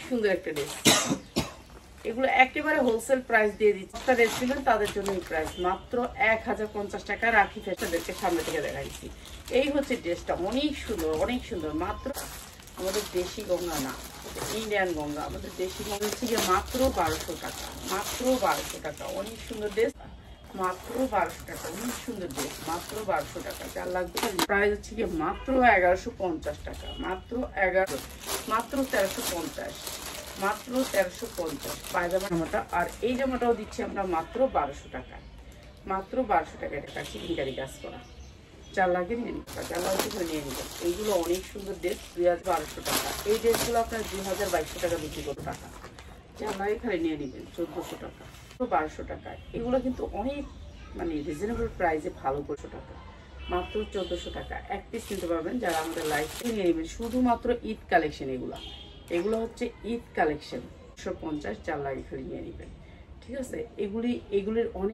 সুন্দর একটা ড্রেস, এগুলো একেবারে হোলসেল প্রাইস দিয়ে দিচ্ছি। একটা ড্রেস নেবেন তাদের জন্য এই প্রাইস মাত্র 1050 টাকা। রাখি ফেস্টাদেরকে সামনে থেকে দেখাইছি। এই হচ্ছে ড্রেসটা, অনেক সুন্দর অনেক সুন্দর। মাত্র আমাদের দেশি গঙ্গা না, ইন্ডিয়ান গঙ্গা। আমাদের দেশি গঙ্গা হচ্ছে গিয়ে মাত্র 1200 টাকা, মাত্র 1200 টাকা। অনেক সুন্দর ড্রেস, মাত্র 1200 টাকা। অনেক সুন্দর ড্রেস, মাত্র 1200 টাকা। যার লাগবে প্রাইস হচ্ছে গিয়ে মাত্র 1150 টাকা, মাত্র 11, মাত্র 1350, মাত্র 1350 পায়জামা জামাটা। আর এই জামাটাও দিচ্ছি আমরা মাত্র 1200 টাকা, মাত্র 1200 টাকা। এটা চিকেনকারি কাজ করা। যার লাগে নিয়ে নিতে, যার লাগে নিয়ে নিবেন। এইগুলো অনেক সুন্দর ড্রেস, 2200 টাকা। এই ড্রেসগুলো আপনার 2200 টাকা বিক্রি করতে টাকা। যার লাগে খালি নিয়ে নিবেন 1400 টাকা, 1200 টাকা। এগুলো কিন্তু অনেক মানে রিজনেবল প্রাইসে, ভালো 200 টাকা, মাত্র 1400 টাকা। এক পিস নিতে পারবেন যারা আমাদের লাইফ নিয়ে নেবেন। শুধুমাত্র ঈদ কালেকশন এগুলো হচ্ছে ঈদ কালেকশন। 150, যার লাগে খালি নিয়ে নেবেন। ঠিক আছে, এগুলির অনেক